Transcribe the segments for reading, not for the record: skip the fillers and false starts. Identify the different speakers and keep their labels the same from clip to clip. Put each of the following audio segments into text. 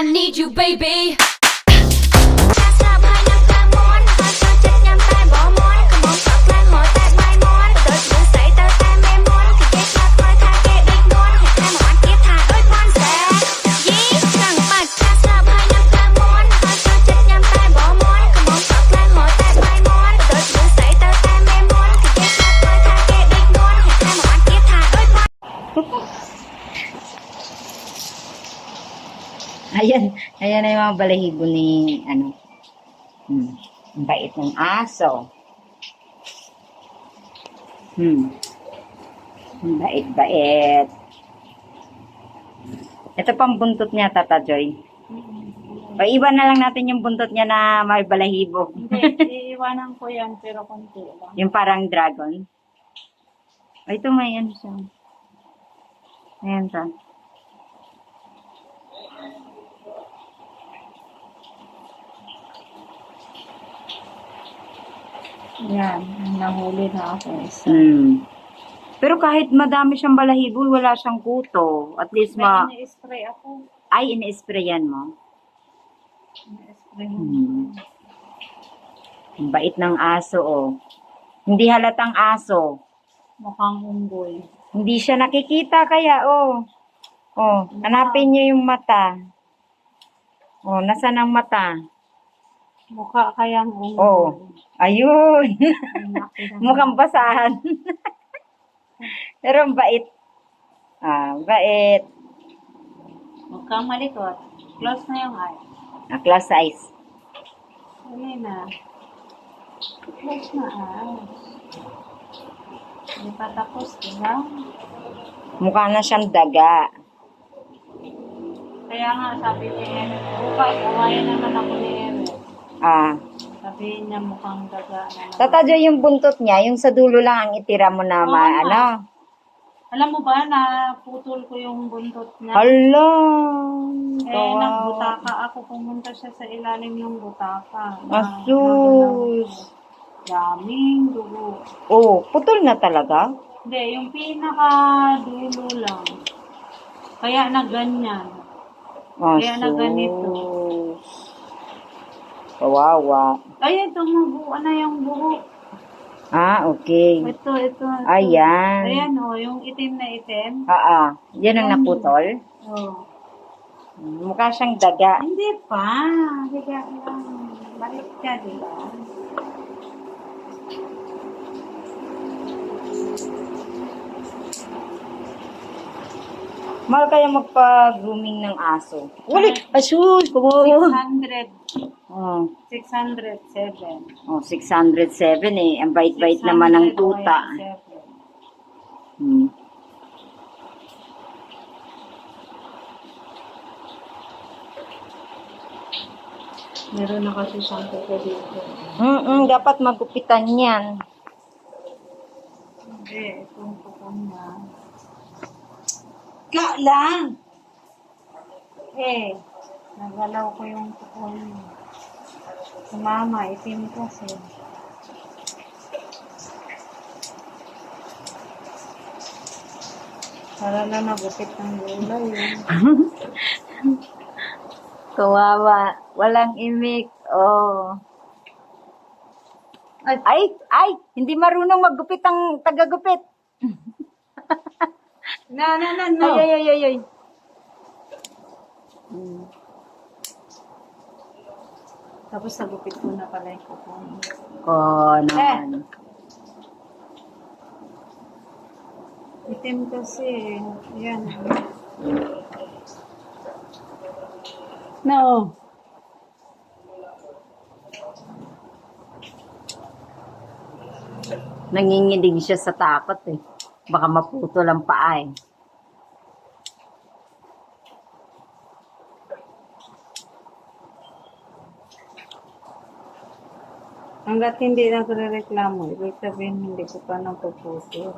Speaker 1: I need you, baby.
Speaker 2: Ayan na yung mga balahibo ni, ang bait ng aso. Ang bait-bait. Ito pang buntot niya, Tata Joy. Iwan na lang natin yung buntot niya na may balahibo.
Speaker 3: Hindi, iiwanan ko yan, pero konti lang.
Speaker 2: Yung parang dragon. Ito may ano siya. Ayan siya.
Speaker 3: Yan, nahuli na ako.
Speaker 2: Pero kahit madami siyang balahibo, wala siyang kuto. At least
Speaker 3: May ini-spray ako.
Speaker 2: Ay, ini-sprayan mo.
Speaker 3: Ini-spray
Speaker 2: Ang bait ng aso, oh. Hindi halatang aso.
Speaker 3: Mukhang unggoy.
Speaker 2: Hindi siya nakikita kaya, oh. Oh, hanapin niyo yung mata. Oh, nasaan ang mata?
Speaker 3: Mukha kayang unggoy.
Speaker 2: Oh, ayun. Mukhang basahan. Pero ang bait. Bait.
Speaker 3: Huwag kang malikot. Close na yung eye.
Speaker 2: Class size.
Speaker 3: Huli na. Close na eye. Hindi pa tapos, diba?
Speaker 2: Mukha na siyang daga.
Speaker 3: Kaya nga, sabi ni Erin, bukas, awayan naman ako ni Erin. Sabihin niya mukhang daga naman.
Speaker 2: Tata Joy, yung buntot niya, yung sa dulo lang ang itira mo na ano.
Speaker 3: Alam mo ba na putol ko yung buntot niya?
Speaker 2: Hala!
Speaker 3: Nagbutaka ako. Pumunta siya sa ilalim ng butaka.
Speaker 2: Asus!
Speaker 3: Daming dugo.
Speaker 2: Oh, putol na talaga?
Speaker 3: Hindi, yung pinaka-dulo lang. Kaya na ganyan. Kaya na ganito.
Speaker 2: Kawawa.
Speaker 3: Ay, ito mabuo na yung buhok.
Speaker 2: Okay.
Speaker 3: Ito.
Speaker 2: Ayan.
Speaker 3: Ayan yung itim na itim.
Speaker 2: Yan ang naputol?
Speaker 3: Oh.
Speaker 2: Mukha siyang daga.
Speaker 3: Hindi pa. Higa lang. Balik ka, diba?
Speaker 2: Mahal kaya magpa-grooming ng aso. Ulit! Asus! Kumo!
Speaker 3: 600.
Speaker 2: Oh.
Speaker 3: 607.
Speaker 2: 607 eh. Ang bait-bait naman ng tuta.
Speaker 3: Meron na kasi siyang kuko dito.
Speaker 2: Dapat magupitan yan.
Speaker 3: Hindi, itong kuko niya.
Speaker 2: Ka lang!
Speaker 3: Nagalaw ko yung kuko niya. Si mama, itim kasi. Para na nagupit ng gulay.
Speaker 2: Kawawa. Walang imik. Oh. Ay! Hindi marunong maggupit ang tagagupit.
Speaker 3: No.
Speaker 2: Ay.
Speaker 3: Tapos nagupit ko na pala yung kuko niya.
Speaker 2: Naman.
Speaker 3: Itim kasi. Yan. No.
Speaker 2: Nanginginig siya sa takot eh. Baka maputol ang paa eh.
Speaker 3: Hanggat hindi nagre-reklamo, ibig sabihin hindi ko pa napupusin.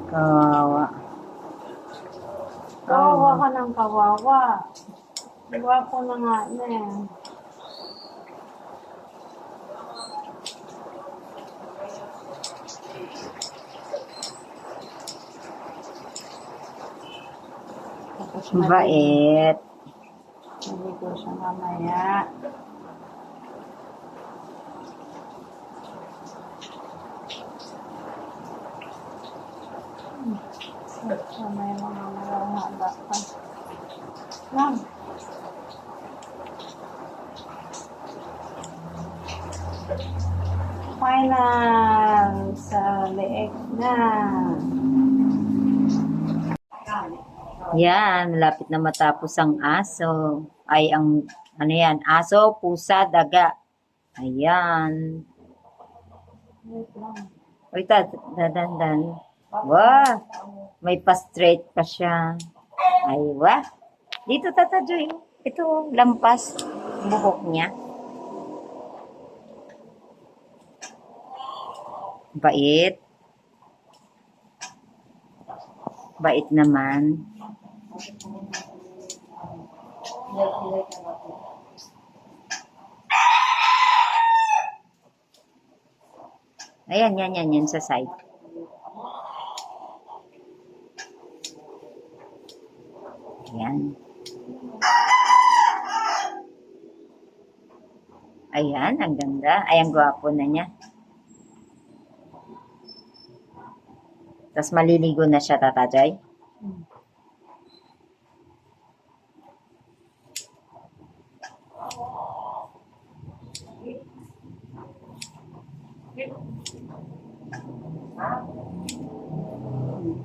Speaker 2: Kawawa.
Speaker 3: Kawawa ka ng kawawa. Gwapo na nga na eh.
Speaker 2: Bait.
Speaker 3: Naligo siya mamaya. Mamaya mamaya haba pa. Lang. Final sa leeg na.
Speaker 2: Yan, malapit na matapos ang aso. Ay, ano yan, aso, pusa, daga. Ayan.
Speaker 3: Wait lang.
Speaker 2: Uy, dadandan. Wah, may pa-straight pa siya. Ay, wah. Dito, Tata Joy. Ito, lampas. Buhok niya. Bait. Bait naman. Ayan, yan sa side. Ayan. Ayan, ang ganda. Ay, ang gwapo na niya. Tapos maliligo na siya, Tata Joy.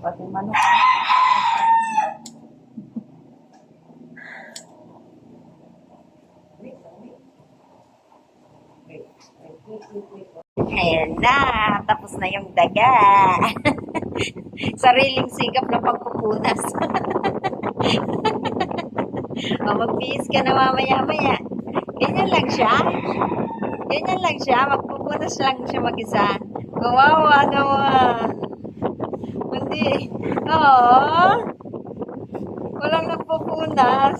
Speaker 3: Pati manok.
Speaker 2: Ayan na, tapos na yung daga. Sariling sikap na pagpupunas. O, magbihis ka na mamaya-maya. Ganyan lang siya. Ganyan lang siya. Magpupunas lang siya mag-isa. Kawawa naman. Hindi. Oo. Walang nagpupunas.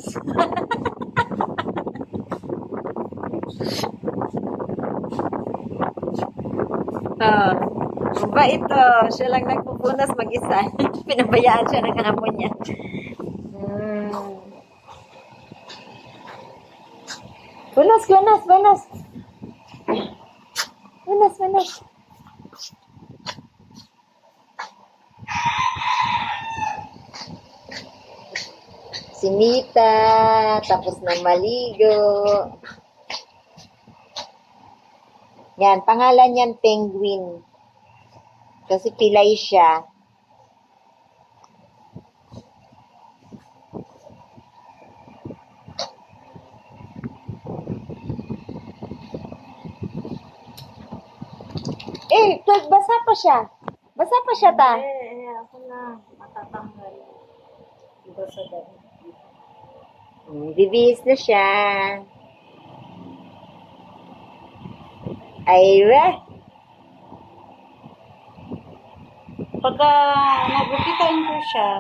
Speaker 2: Ah, ba ito? Siya lang nagpupunas mag-isa. Pinabayaan siya ng amo niya. Punas. Punas. Si Mita, tapos na maligo. Yan, pangalan yan Penguin. Kasi pilay siya. Basa pa siya. Basa pa siya, ta.
Speaker 3: Ako na. Matatanggal. Ito sa dami.
Speaker 2: Bibihis na siya. Aywa.
Speaker 3: Pagka nagupitan ko siya,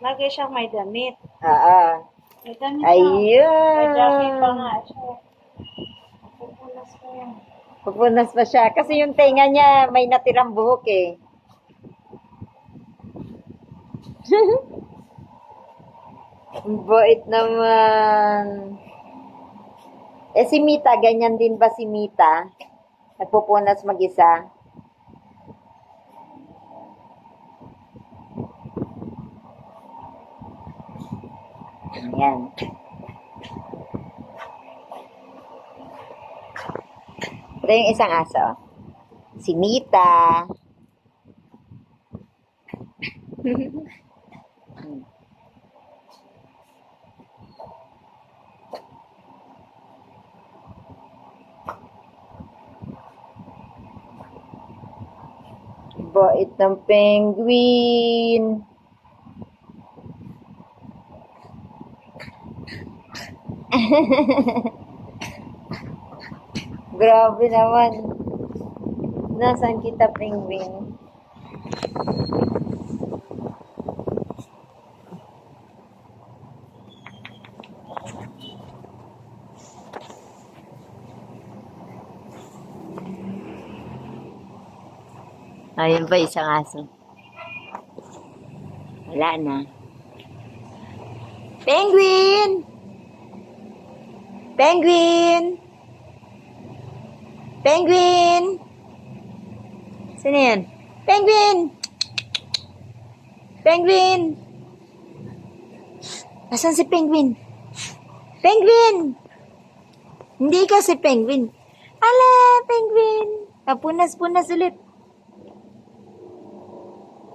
Speaker 3: lagi siyang may damit.
Speaker 2: Oo.
Speaker 3: May damit
Speaker 2: Ayun.
Speaker 3: May jacket pa nga siya. Pupunas ko yan.
Speaker 2: Pupunas pa siya. Kasi yung tenga niya may natirang buhok eh. Ang bait naman. Si Mita, ganyan din ba si Mita? Nagpupunas mag-isa? Ayan. Ito yung isang aso. Si Mita. Bait ng penguin. Grabe naman. Nasaan kita, penguin? Ayun ba isang aso? Wala na. Penguin! Penguin! Penguin! Sino yan? Penguin! Penguin! Asan si Penguin? Penguin! Hindi ka si Penguin. Ala, Penguin! Punas-punas ulit.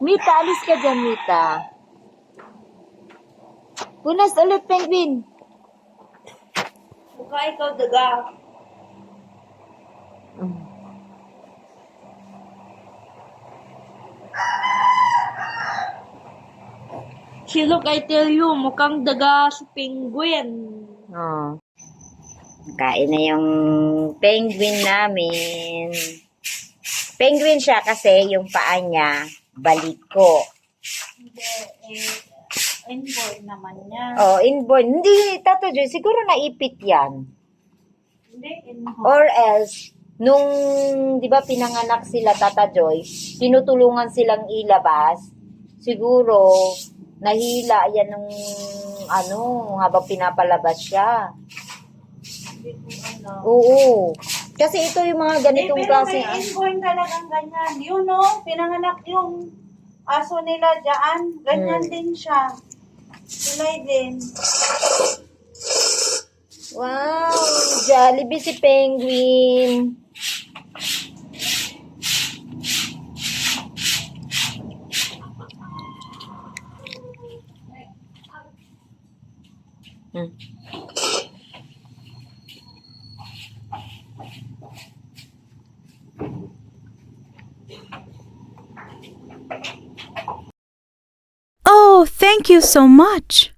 Speaker 2: Mita, alis ka dyan, Mita. Punas ulit, Penguin.
Speaker 3: Mukha ikaw daga. Si look, I tell you, mukhang daga si penguin.
Speaker 2: Oh. Kain na yung penguin namin. Penguin siya kasi yung paa niya baliko.
Speaker 3: Hindi, inborn naman yan.
Speaker 2: Oh, inborn. Hindi, Tato Joy, siguro naipit yan.
Speaker 3: Hindi, inborn.
Speaker 2: Or else, nung, di ba, pinanganak sila, Tata Joy, tinutulungan silang ilabas. Siguro, nahila yan nung, habang pinapalabas siya.
Speaker 3: Hindi ko alam.
Speaker 2: Oo. Kasi ito yung mga ganitong
Speaker 3: pero
Speaker 2: klase.
Speaker 3: may inborn talagang ganyan. Yun no, pinanganak yung aso nila dyan. Ganyan din siya. Silay din.
Speaker 2: Wow, Jollibee si Penguin.
Speaker 1: Oh, thank you so much.